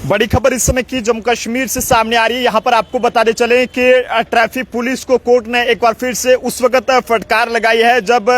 बड़ी खबर इस समय की जम्मू कश्मीर से सामने आ रही है। यहाँ पर आपको बताते चले कि ट्रैफिक पुलिस को कोर्ट ने एक बार फिर से उस वक्त फटकार लगाई है जब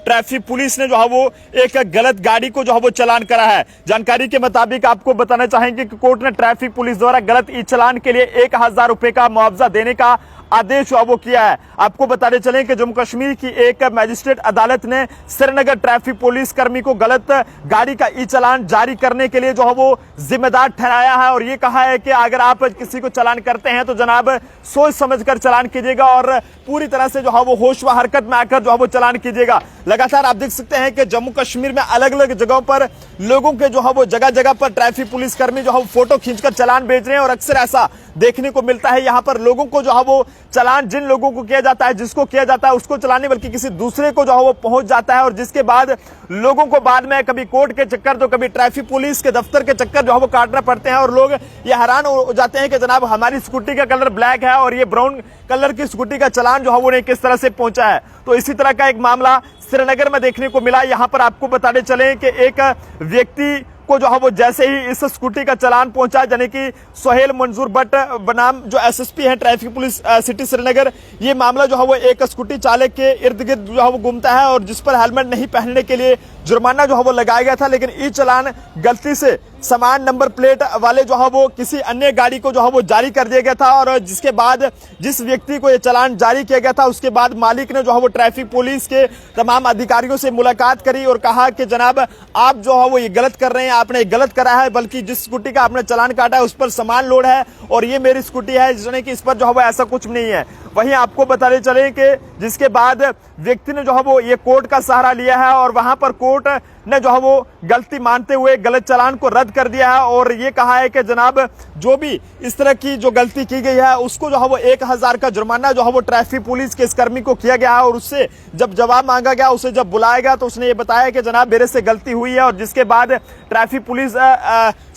ट्रैफिक पुलिस ने जो है वो एक गलत गाड़ी को जो है वो चालान करा है। जानकारी के मुताबिक आपको बताना चाहेंगे कि कोर्ट ने ट्रैफिक पुलिस द्वारा गलत ई चालान के लिए 1000 रुपए का मुआवजा देने का आदेश वो किया है। आपको बताते चलें कि जम्मू कश्मीर की एक मजिस्ट्रेट अदालत ने श्रीनगर ट्रैफिक पुलिस कर्मी को गलत गाड़ी का ई चालान जारी करने के लिए जो है वो जिम्मेदार ठहराया है और ये कहा है कि अगर आप किसी को चालान करते हैं तो जनाब सोच समझकर चालान कीजिएगा और पूरी तरह से जो है वो होश व हरकत में आकर जो है वो चालान कीजिएगा। लगातार आप देख सकते हैं कि जम्मू कश्मीर में अलग अलग जगहों पर लोगों के जो है वो जगह जगह पर ट्रैफिक पुलिस कर्मी जो है वो फोटो खींचकर चालान भेज रहे हैं और अक्सर ऐसा देखने को मिलता है। यहाँ पर लोगों को जो है वो चालान जिन लोगों को किया जाता है, जिसको किया जाता है उसको चालान नहीं बल्कि किसी दूसरे को जो है वो पहुंच जाता है और जिसके बाद लोगों को बाद में कभी कोर्ट के चक्कर तो कभी ट्रैफिक पुलिस के दफ्तर के चक्कर जो है वो काटना पड़ते हैं और लोग ये हैरान हो जाते हैं कि जनाब हमारी स्कूटी का कलर ब्लैक है और ये ब्राउन कलर की स्कूटी का चालान जो है वो किस तरह से पहुंचा है। तो इसी तरह का एक मामला श्रीनगर में देखने को मिला। यहाँ पर आपको बताते चले कि एक व्यक्ति को जो है वो जैसे ही इस स्कूटी का चालान पहुंचा यानी कि सोहेल मंजूर भट्ट बनाम जो एसएसपी है ट्रैफिक पुलिस सिटी श्रीनगर, ये मामला जो है वो एक स्कूटी चालक के इर्द गिर्द जो है वो घूमता है और जिस पर हेलमेट नहीं पहनने के लिए जुर्माना जो है वो लगाया गया था, लेकिन ई चालान गलती से समान नंबर प्लेट वाले जो है वो किसी अन्य गाड़ी को जो है वो जारी कर दिया गया था और जिसके बाद जिस व्यक्ति को ये चालान जारी किया गया था उसके बाद मालिक ने जो है वो ट्रैफिक पुलिस के तमाम अधिकारियों से मुलाकात करी और कहा कि जनाब आप जो है वो ये गलत कर रहे हैं, आपने गलत करा है, बल्कि जिस स्कूटी का आपने चालान काटा है उस पर समान लोड है और ये मेरी स्कूटी है जिसने कि इस पर जो है वो ऐसा कुछ नहीं है। वहीं आपको बताते चले कि जिसके बाद व्यक्ति ने जो है वो ये कोर्ट का सहारा लिया है और वहां पर कोर्ट ने जो है वो गलती मानते हुए गलत चालान को रद्द कर दिया है और ये कहा है कि जनाब जो भी इस तरह की जो गलती की गई है उसको जो है वो 1000 का जुर्माना जो है वो ट्रैफिक पुलिस के इस कर्मी को किया गया है और उससे जब जवाब मांगा गया, उसे जब बुलाया गया तो उसने ये बताया कि जनाब मेरे से गलती हुई है और जिसके बाद ट्रैफिक पुलिस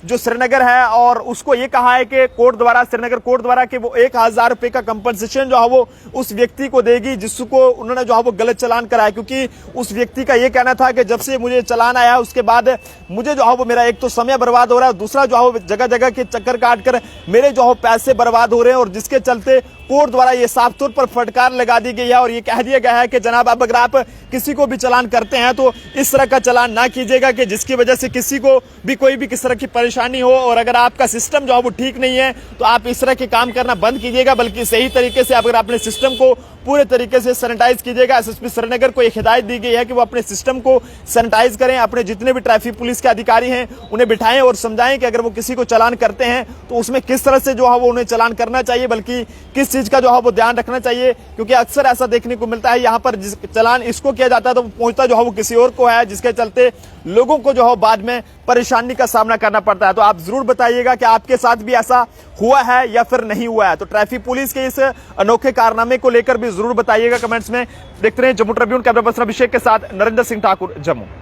जो श्रीनगर है और उसको ये कहा है कि कोर्ट द्वारा श्रीनगर कोर्ट द्वारा कि वो 1000 रुपए का कंपनसेशन जो है वो उस व्यक्ति को देगी जिसको उन्होंने जो है वो गलत चालान कराया, क्योंकि उस व्यक्ति का ये कहना था कि जब से मुझे चालान आया उसके बाद मुझे जो है वो मेरा एक तो समय बर्बाद हो रहा है, दूसरा जो है वो जगह जगह के चक्कर काट कर मेरे जो है पैसे बर्बाद हो रहे हैं और जिसके चलते कोर्ट द्वारा ये साफ तौर पर फटकार लगा दी गई है और ये कह दिया गया है कि जनाब अब अगर आप किसी को भी चालान करते हैं तो इस तरह का चालान ना कीजिएगा कि जिसकी वजह से किसी को भी कोई भी किस तरह की परेशानी हो और अगर आपका सिस्टम जो है वो ठीक नहीं है तो आप इस तरह के काम करना बंद कीजिएगा, बल्कि सही तरीके से अगर अपने सिस्टम को पूरे तरीके से सैनिटाइज कीजिएगा। एसएसपी श्रीनगर को एक हिदायत दी गई है कि वो अपने सिस्टम को सैनिटाइज करें, अपने जितने भी ट्रैफिक पुलिस के अधिकारी हैं उन्हें बिठाएं और समझाएं कि अगर वो किसी को चालान करते हैं तो उसमें किस तरह से जो है वो उन्हें चालान करना चाहिए, बल्कि किस चीज का जो है वो ध्यान रखना चाहिए, क्योंकि अक्सर ऐसा देखने को मिलता है यहाँ पर जिस चालान इसको किया जाता है तो पहुंचता जो है वो किसी और को है, जिसके चलते लोगों को जो है बाद में परेशानी का सामना करना पड़ता है। तो आप जरूर बताइएगा कि आपके साथ भी ऐसा हुआ है या फिर नहीं हुआ है। तो ट्रैफिक पुलिस के इस अनोखे कारनामे को लेकर भी जरूर बताइएगा कमेंट्स में। देखते रहिए जम्मू ट्रिब्यून, कैमरा पर्सन अभिषेक के साथ नरेंद्र सिंह ठाकुर, जम्मू।